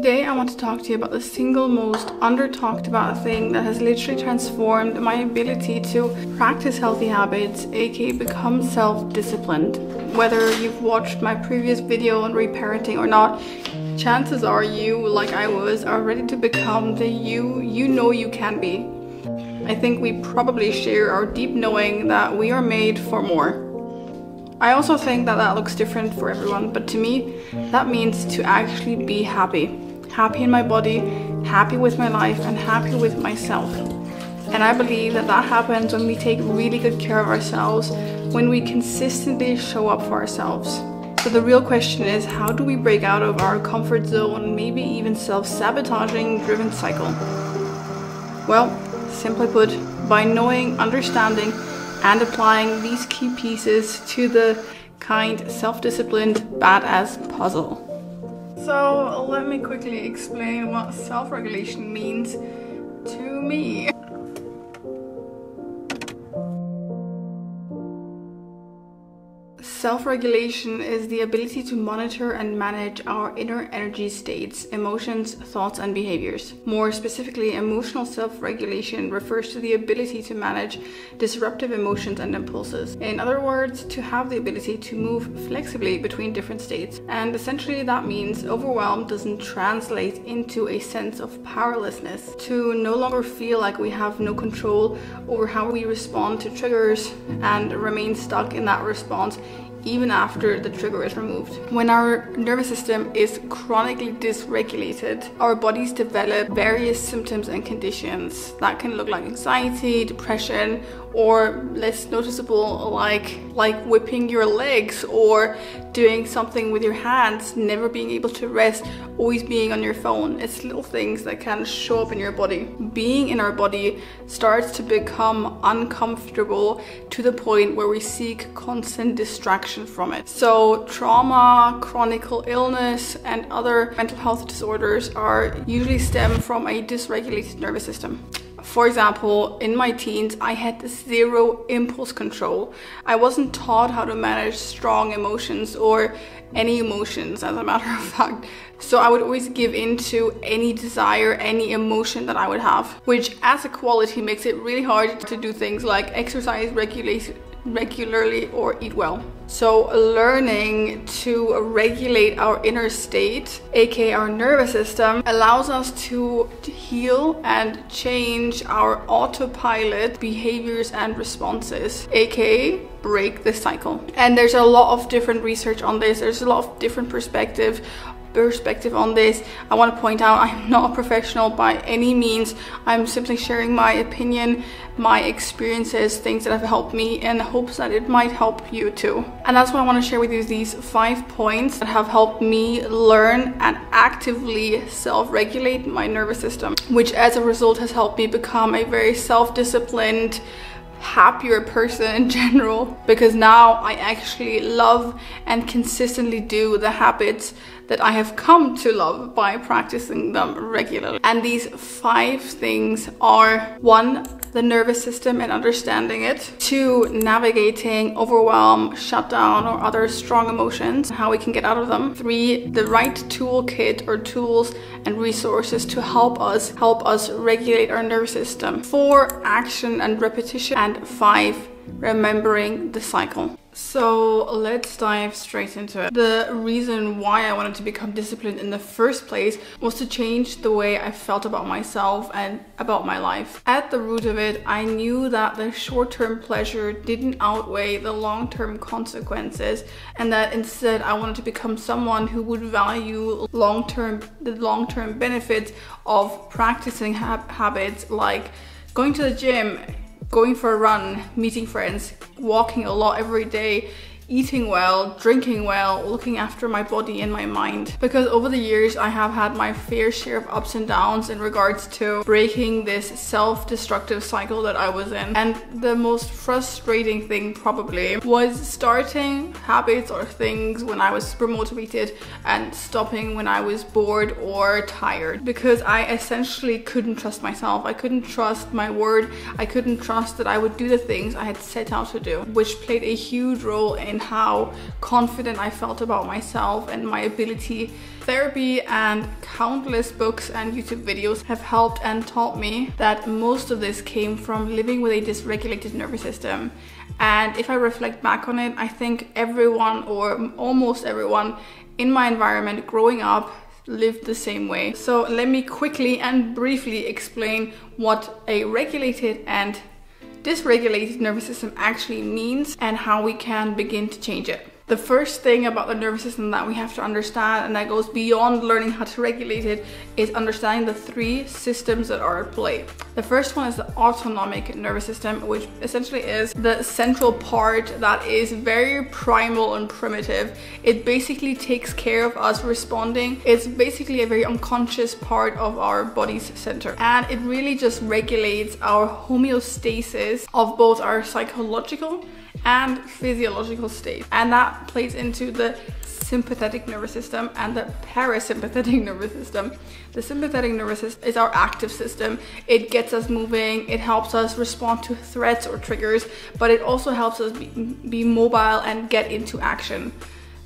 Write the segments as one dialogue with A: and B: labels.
A: Today I want to talk to you about the single most under-talked about thing that has literally transformed my ability to practice healthy habits, aka become self-disciplined. Whether you've watched my previous video on reparenting or not, chances are you, like I was, are ready to become the you know you can be. I think we probably share our deep knowing that we are made for more. I also think that looks different for everyone, but to me, that means to actually be happy. Happy in my body, happy with my life, and happy with myself. And I believe that happens when we take really good care of ourselves, when we consistently show up for ourselves. So the real question is, how do we break out of our comfort zone, maybe even self-sabotaging driven cycle? Well, simply put, by knowing, understanding, and applying these key pieces to the kind, self-disciplined, badass puzzle. So let me quickly explain what self-regulation means to me. Self-regulation is the ability to monitor and manage our inner energy states, emotions, thoughts, and behaviors. More specifically, emotional self-regulation refers to the ability to manage disruptive emotions and impulses. In other words, to have the ability to move flexibly between different states. And essentially that means overwhelm doesn't translate into a sense of powerlessness, to no longer feel like we have no control over how we respond to triggers and remain stuck in that response even after the trigger is removed. When our nervous system is chronically dysregulated, our bodies develop various symptoms and conditions that can look like anxiety, depression, or less noticeable like whipping your legs or doing something with your hands, never being able to rest, always being on your phone. It's little things that can show up in your body. Being in our body starts to become uncomfortable to the point where we seek constant distraction from it. So trauma, chronic illness, and other mental health disorders are usually stem from a dysregulated nervous system. For example, in my teens, I had zero impulse control. I wasn't taught how to manage strong emotions or any emotions, as a matter of fact. So I would always give in to any desire, any emotion that I would have, which as a quality makes it really hard to do things like exercise regularly or eat well. So learning to regulate our inner state, aka our nervous system, allows us to heal and change our autopilot behaviors and responses, aka break the cycle. And there's a lot of different research on this. There's a lot of different perspective on this. I want to point out I'm not a professional by any means. I'm simply sharing my opinion, my experiences, things that have helped me, in hopes that it might help you too. And that's why I want to share with you these 5 points that have helped me learn and actively self-regulate my nervous system, which as a result has helped me become a very self-disciplined, happier person in general, because now I actually love and consistently do the habits that I have come to love by practicing them regularly. And these 5 things are: 1, the nervous system and understanding it; 2, navigating overwhelm, shutdown, or other strong emotions, how we can get out of them; 3, the right toolkit or tools and resources to help us regulate our nervous system; 4, action and repetition; and 5, remembering the cycle. So let's dive straight into it. The reason why I wanted to become disciplined in the first place was to change the way I felt about myself and about my life. At the root of it, I knew that the short-term pleasure didn't outweigh the long-term consequences, and that instead I wanted to become someone who would value the long-term benefits of practicing habits like going to the gym, going for a run, meeting friends, walking a lot every day, eating well, drinking well, looking after my body and my mind. Because over the years I have had my fair share of ups and downs in regards to breaking this self-destructive cycle that I was in. And the most frustrating thing probably was starting habits or things when I was super motivated and stopping when I was bored or tired, because I essentially couldn't trust myself. I couldn't trust my word. I couldn't trust that I would do the things I had set out to do, which played a huge role in in how confident I felt about myself and my ability. Therapy and countless books and YouTube videos have helped and taught me that most of this came from living with a dysregulated nervous system. And if I reflect back on it, I think everyone, or almost everyone in my environment growing up, lived the same way. So let me quickly and briefly explain what a regulated and dysregulated nervous system actually means and how we can begin to change it. The first thing about the nervous system that we have to understand, and that goes beyond learning how to regulate it, is understanding the three systems that are at play. The first one is the autonomic nervous system, which essentially is the central part that is very primal and primitive. It basically takes care of us responding. It's basically a very unconscious part of our body's center. And it really just regulates our homeostasis of both our psychological and physiological state, and that plays into the sympathetic nervous system and the parasympathetic nervous system. The sympathetic nervous system is our active system. It gets us moving, it helps us respond to threats or triggers, but it also helps us be mobile and get into action.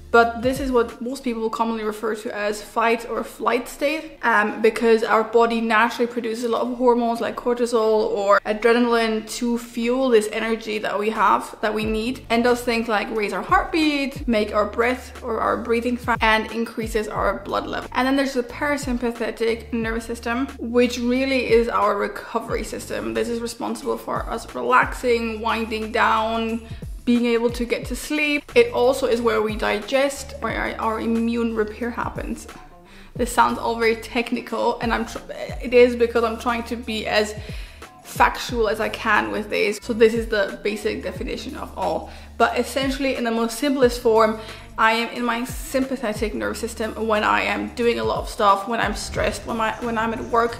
A: But this is what most people commonly refer to as fight or flight state, because our body naturally produces a lot of hormones like cortisol or adrenaline to fuel this energy that we have, that we need, and does things like raise our heartbeat, make our breath or our breathing fast, and increases our blood level. And then there's the parasympathetic nervous system, which really is our recovery system. This is responsible for us relaxing, winding down, being able to get to sleep. It also is where we digest, where our immune repair happens. This sounds all very technical, and it is because I'm trying to be as factual as I can with this. So this is the basic definition of all. But essentially, in the most simplest form, I am in my sympathetic nervous system when I am doing a lot of stuff, when I'm stressed, when I'm at work,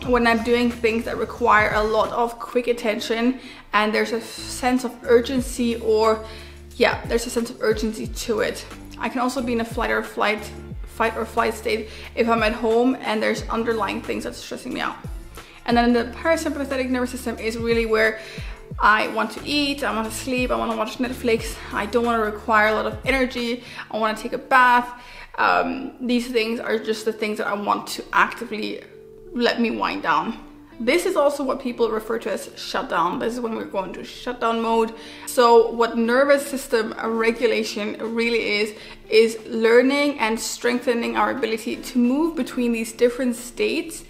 A: when I'm doing things that require a lot of quick attention, and there's a sense of urgency, there's a sense of urgency to it. I can also be in a fight or flight state if I'm at home and there's underlying things that's stressing me out. And then the parasympathetic nervous system is really where I want to eat, I want to sleep, I want to watch Netflix, I don't want to require a lot of energy, I want to take a bath. These things are just the things that I want to actively let me wind down. This is also what people refer to as shutdown. This is when we're going to shutdown mode. So what nervous system regulation really is learning and strengthening our ability to move between these different states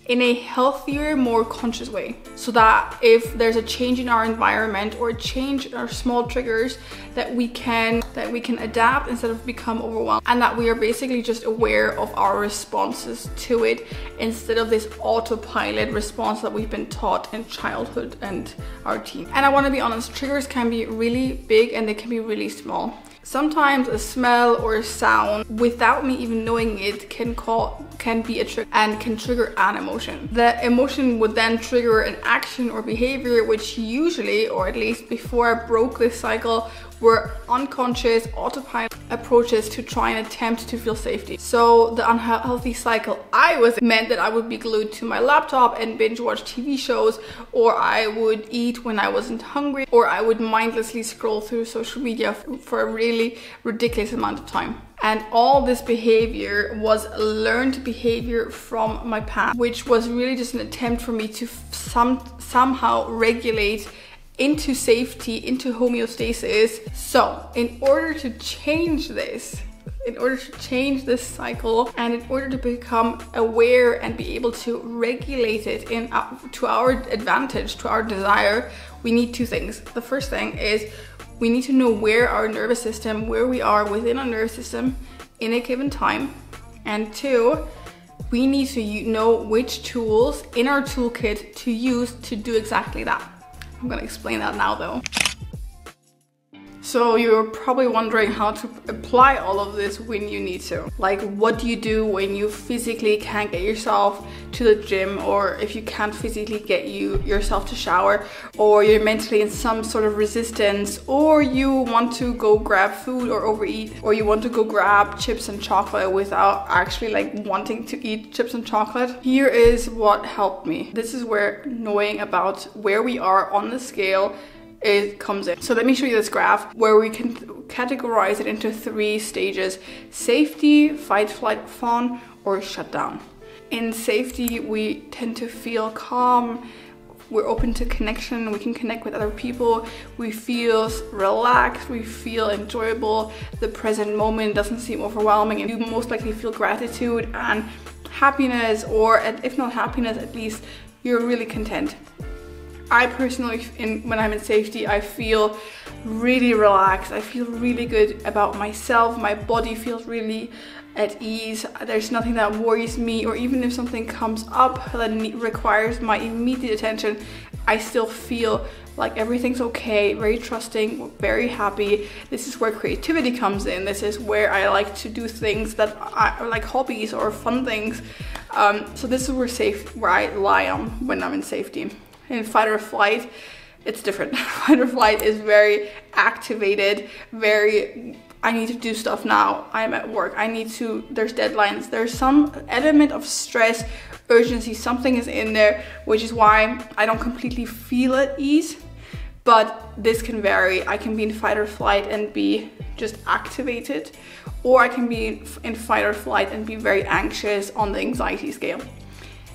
A: in a healthier, more conscious way. So that if there's a change in our environment or a change in our small triggers, that we can adapt instead of become overwhelmed, and that we are basically just aware of our responses to it instead of this autopilot response that we've been taught in childhood and our teen. And I want to be honest, triggers can be really big and they can be really small. Sometimes a smell or a sound, without me even knowing it, can be a trigger and can trigger an emotion. The emotion would then trigger an action or behavior, which usually, or at least before I broke this cycle, were unconscious autopilot approaches to try and attempt to feel safety. So the unhealthy cycle I was in meant that I would be glued to my laptop and binge watch TV shows, or I would eat when I wasn't hungry, or I would mindlessly scroll through social media for a really ridiculous amount of time. And all this behavior was learned behavior from my past, which was really just an attempt for me to somehow regulate into safety, into homeostasis. So in order to change this, in order to change this cycle, and in order to become aware and be able to regulate it to our advantage, to our desire, we need two things. The first thing is we need to know where we are within our nervous system in a given time. And two, we need to know which tools in our toolkit to use to do exactly that. I'm gonna explain that now though. So you're probably wondering how to apply all of this when you need to. Like, what do you do when you physically can't get yourself to the gym, or if you can't physically get yourself to shower, or you're mentally in some sort of resistance, or you want to go grab food or overeat, or you want to go grab chips and chocolate without actually like wanting to eat chips and chocolate. Here is what helped me. This is where knowing about where we are on the scale it comes in. So let me show you this graph where we can categorize it into 3 stages: safety, fight, flight, fawn, or shutdown. In safety, we tend to feel calm, we're open to connection, we can connect with other people, we feel relaxed, we feel enjoyable, the present moment doesn't seem overwhelming, and you most likely feel gratitude and happiness, or if not happiness, at least you're really content. I personally, when I'm in safety, I feel really relaxed, I feel really good about myself, my body feels really at ease, there's nothing that worries me, or even if something comes up that requires my immediate attention, I still feel like everything's okay, very trusting, very happy. This is where creativity comes in. This is where I like to do things that are like hobbies or fun things. So this is where I lie on when I'm in safety. In fight or flight, it's different. Fight or flight is very activated, very, I need to do stuff now, I'm at work, there's deadlines, there's some element of stress, urgency, something is in there, which is why I don't completely feel at ease. But this can vary. I can be in fight or flight and be just activated, or I can be in fight or flight and be very anxious on the anxiety scale.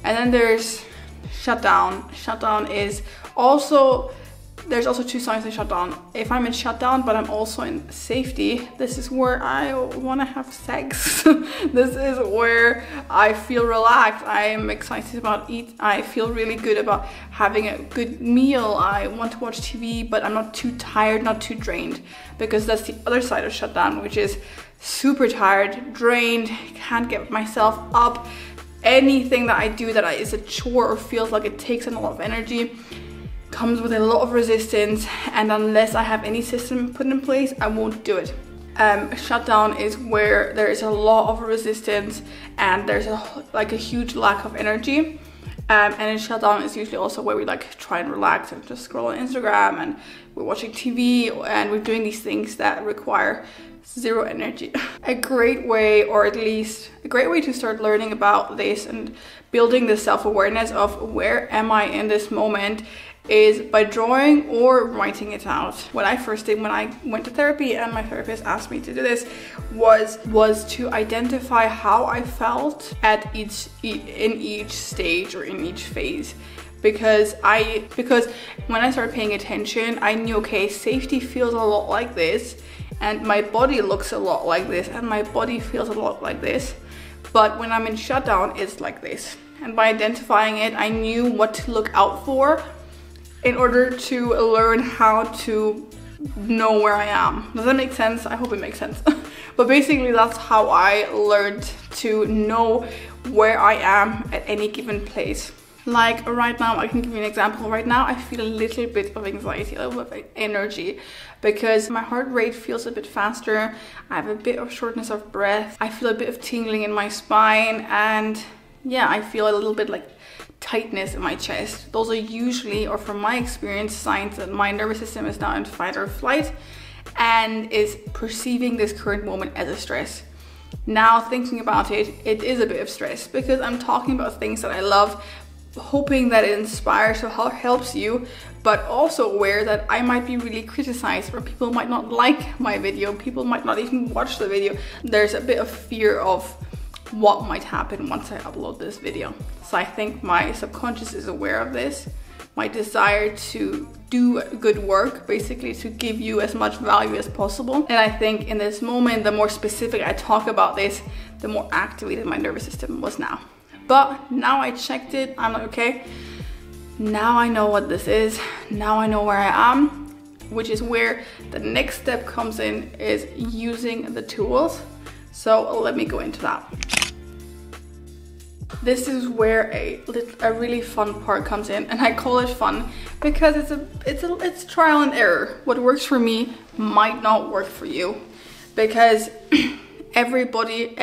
A: And then there's shutdown. Shutdown is also, there's also 2 signs of shutdown. If I'm in shutdown but I'm also in safety, this is where I want to have sex. This is where I feel relaxed, I am excited about I feel really good about having a good meal, I want to watch TV, but I'm not too tired, not too drained, because that's the other side of shutdown, which is super tired, drained, can't get myself up. Anything that I do that is a chore or feels like it takes a lot of energy comes with a lot of resistance, and unless I have any system put in place, I won't do it. Shutdown is where there is a lot of resistance and there's a huge lack of energy. And in shutdown is usually also where we like try and relax and just scroll on Instagram, and we're watching TV and we're doing these things that require 0 energy. A great way, or at least a great way to start learning about this and building the self-awareness of where am I in this moment, is by drawing or writing it out. What I first did when I went to therapy and my therapist asked me to do this was to identify how I felt at in each stage or in each phase. Because when I started paying attention, I knew, okay, safety feels a lot like this, and my body looks a lot like this, and my body feels a lot like this. But when I'm in shutdown, it's like this. And by identifying it, I knew what to look out for in order to learn how to know where I am. Does that make sense? I hope it makes sense. But basically that's how I learned to know where I am at any given place. Like right now, I can give you an example. Right now I feel a little bit of anxiety, a little bit of energy, because my heart rate feels a bit faster. I have a bit of shortness of breath. I feel a bit of tingling in my spine, and yeah, I feel a little bit like tightness in my chest. Those are usually, or from my experience, signs that my nervous system is now in fight or flight and is perceiving this current moment as a stress. Now thinking about it, it is a bit of stress because I'm talking about things that I love, hoping that it inspires or helps you, but also aware that I might be really criticized, or people might not like my video, people might not even watch the video. There's a bit of fear of what might happen once I upload this video. So I think my subconscious is aware of this, my desire to do good work, basically to give you as much value as possible. And I think in this moment, the more specific I talk about this, the more activated my nervous system was now. But now I checked it, I'm like, okay, now I know what this is, now I know where I am, which is where the next step comes in, is using the tools. So let me go into that. This is where a really fun part comes in, and I call it fun because it's trial and error. What works for me might not work for you, because everybody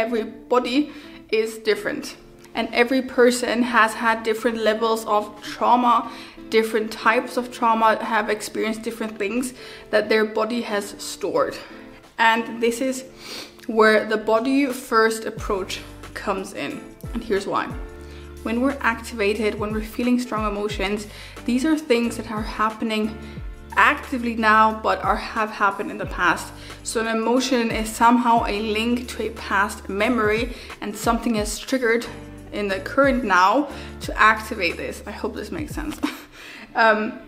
A: is different, and every person has had different levels of trauma, different types of trauma, have experienced different things that their body has stored. And this is where the body first approach comes in. And here's why. When we're activated, when we're feeling strong emotions, these are things that are happening actively now, but have happened in the past. So an emotion is somehow a link to a past memory, and something is triggered in the current now to activate this. I hope this makes sense.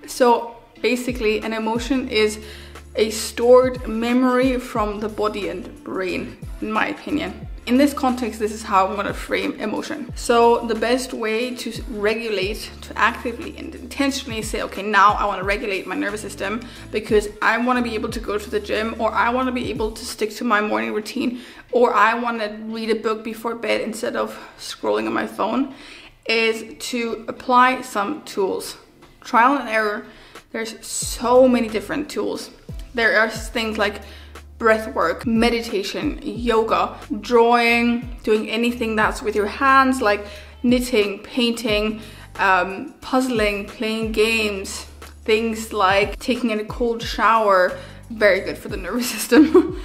A: So basically, an emotion is a stored memory from the body and brain, in my opinion. In this context, this is how I'm going to frame emotion. So the best way to regulate, to actively and intentionally say, okay, now I want to regulate my nervous system because I want to be able to go to the gym, or I want to be able to stick to my morning routine, or I want to read a book before bed instead of scrolling on my phone, is to apply some tools. Trial and error. There's so many different tools. There are things like breath work, meditation, yoga, drawing, doing anything that's with your hands, like knitting, painting, puzzling, playing games, things like taking a cold shower, very good for the nervous system,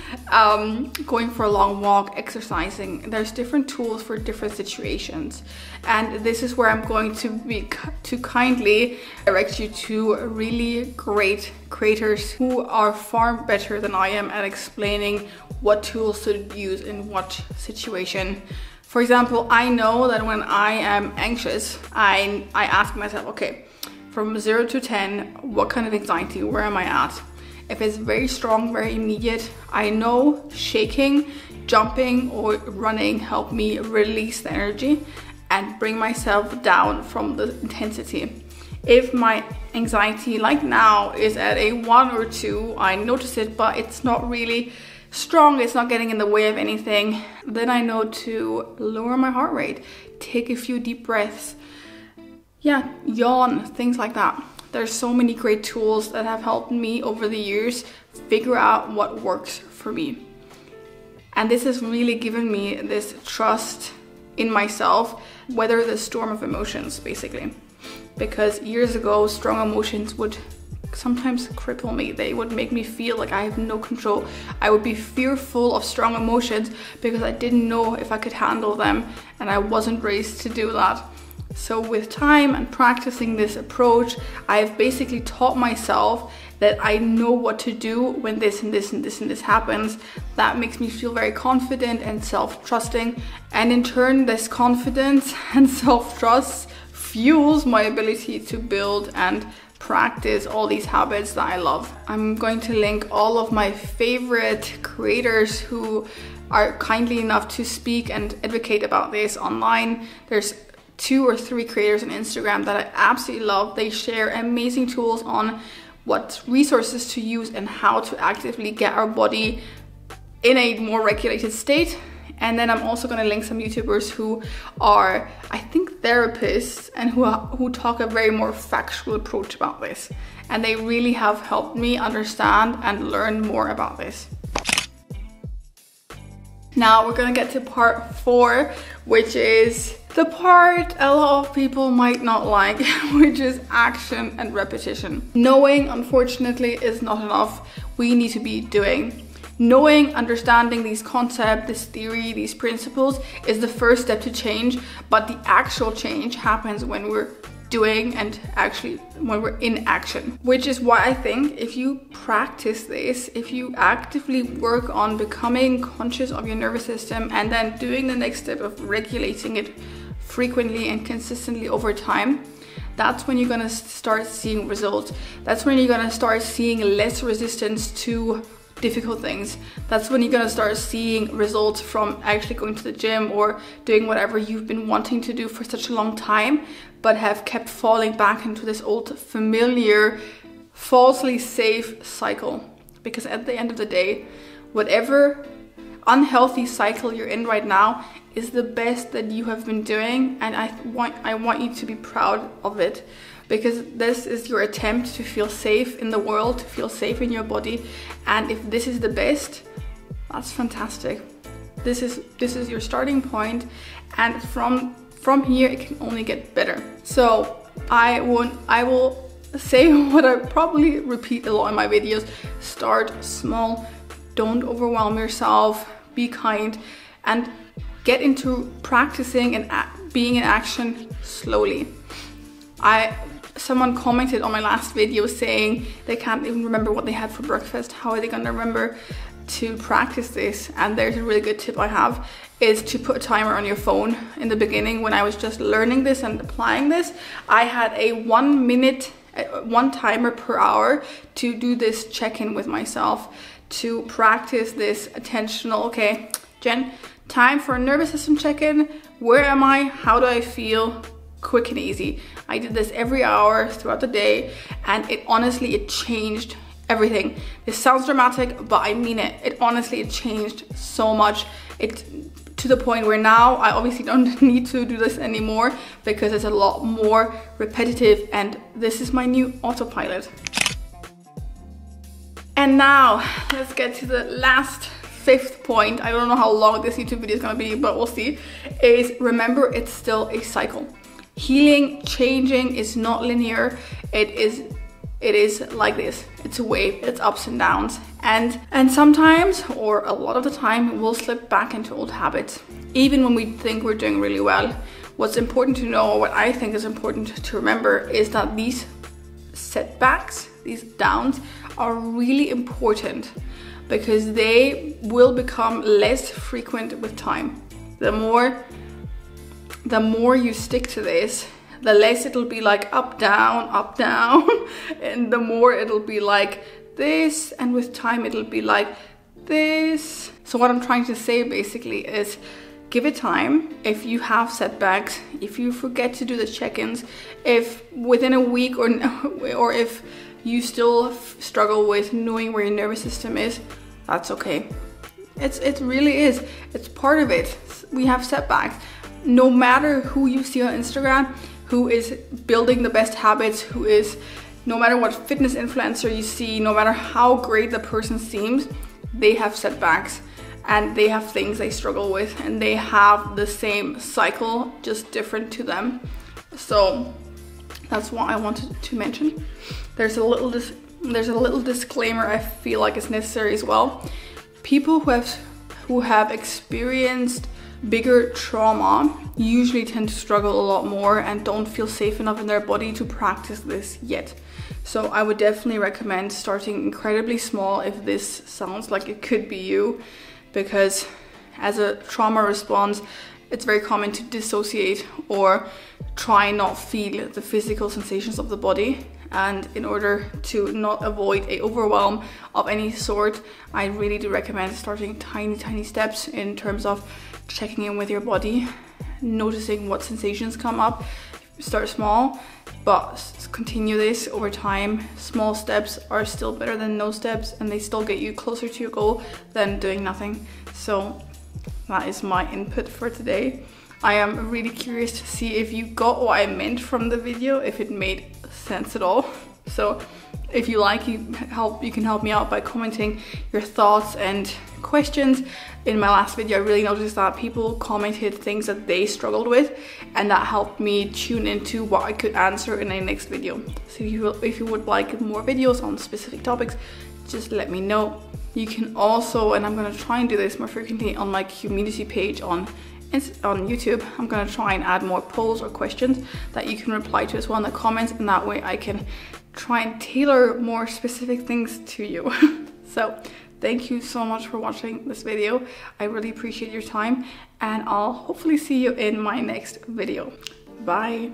A: going for a long walk, exercising. There's different tools for different situations, and this is where I'm going to kindly direct you to really great creators who are far better than I am at explaining what tools to use in what situation. For example, I know that when I am anxious, I ask myself, okay, from 0 to 10, what kind of anxiety, where am I at? If it's very strong, very immediate, I know shaking, jumping, or running help me release the energy and bring myself down from the intensity. If my anxiety, like now, is at a 1 or 2, I notice it, but it's not really strong, it's not getting in the way of anything, then I know to lower my heart rate, take a few deep breaths, yawn, things like that. There's so many great tools that have helped me over the years figure out what works for me. And this has really given me this trust in myself, weather the storm of emotions, basically. Because years ago, strong emotions would sometimes cripple me. They would make me feel like I have no control. I would be fearful of strong emotions because I didn't know if I could handle them, and I wasn't raised to do that. So with time and practicing this approach, I've basically taught myself that I know what to do when this and this and this and this happens. That makes me feel very confident and self-trusting. And in turn, this confidence and self-trust fuels my ability to build and practice all these habits that I love. I'm going to link all of my favorite creators who are kindly enough to speak and advocate about this online. There's 2 or 3 creators on Instagram that I absolutely love. They share amazing tools on what resources to use and how to actively get our body in a more regulated state. And then I'm also going to link some YouTubers who are, I think, therapists and who talk a very more factual approach about this. And they really have helped me understand and learn more about this. Now we're gonna get to part 4, which is the part a lot of people might not like, which is action and repetition. Knowing, unfortunately, is not enough. We need to be doing. Knowing, understanding these concepts, this theory, these principles is the first step to change, but the actual change happens when we're doing and actually when we're in action. Which is why I think if you practice this, if you actively work on becoming conscious of your nervous system and then doing the next step of regulating it frequently and consistently over time, that's when you're gonna start seeing results. That's when you're gonna start seeing less resistance to difficult things. That's when you're gonna start seeing results from actually going to the gym or doing whatever you've been wanting to do for such a long time, but have kept falling back into this old familiar, falsely safe cycle. Because at the end of the day, whatever unhealthy cycle you're in right now is the best that you have been doing, and I want you to be proud of it. Because this is your attempt to feel safe in the world, to feel safe in your body. And if this is the best, that's fantastic. This is your starting point, and from here it can only get better. So I will say what I probably repeat a lot in my videos: start small, don't overwhelm yourself, be kind, and get into practicing and being in action slowly. Someone commented on my last video saying they can't even remember what they had for breakfast. How are they gonna remember to practice this? And there's a really good tip I have, is to put a timer on your phone. In the beginning, when I was just learning this and applying this, I had a 1 minute, one timer per hour to do this check-in with myself, to practice this attentional, okay, Jen, time for a nervous system check-in. Where am I? How do I feel? Quick and easy. I did this every hour throughout the day, and it honestly, it changed everything. This sounds dramatic, but I mean it. It honestly, it changed so much. It to the point where now I obviously don't need to do this anymore because it's a lot more repetitive, and this is my new autopilot. And now let's get to the last 5th point. I don't know how long this YouTube video is gonna be, but we'll see. Is remember, it's still a cycle. Healing, changing is not linear. It is like this. It's a wave, it's ups and downs. And sometimes, or a lot of the time, we'll slip back into old habits. Even when we think we're doing really well. What's important to know, what I think is important to remember, is that these setbacks, these downs, are really important because they will become less frequent with time. The more you stick to this, the less it'll be like up, down, and the more it'll be like this, and with time it'll be like this. So what I'm trying to say basically is, give it time. If you have setbacks, if you forget to do the check-ins, if within a week or if you still struggle with knowing where your nervous system is, that's okay. It really is. It's part of it. We have setbacks. No matter who you see on Instagram, who is building the best habits, no matter what fitness influencer you see, no matter how great the person seems, they have setbacks and they have things they struggle with, and they have the same cycle, just different to them. So that's what I wanted to mention. There's a little disclaimer I feel like is necessary as well. People who have experienced bigger trauma usually tend to struggle a lot more and don't feel safe enough in their body to practice this yet. So I would definitely recommend starting incredibly small if this sounds like it could be you, because as a trauma response, it's very common to dissociate or try not feel the physical sensations of the body. And in order to not avoid a overwhelm of any sort, I really do recommend starting tiny steps in terms of checking in with your body, noticing what sensations come up. Start small, but continue this over time. Small steps are still better than no steps, and they still get you closer to your goal than doing nothing. So that is my input for today. I am really curious to see if you got what I meant from the video, if it made sense at all. So if you like, you can help me out by commenting your thoughts and questions. In my last video, I really noticed that people commented things that they struggled with, and that helped me tune into what I could answer in a next video. So if you would like more videos on specific topics, just let me know. You can also, and I'm gonna try and do this more frequently on my community page on YouTube, I'm gonna try and add more polls or questions that you can reply to as well in the comments, and that way I can try and tailor more specific things to you. So thank you so much for watching this video. I really appreciate your time, and I'll hopefully see you in my next video. Bye.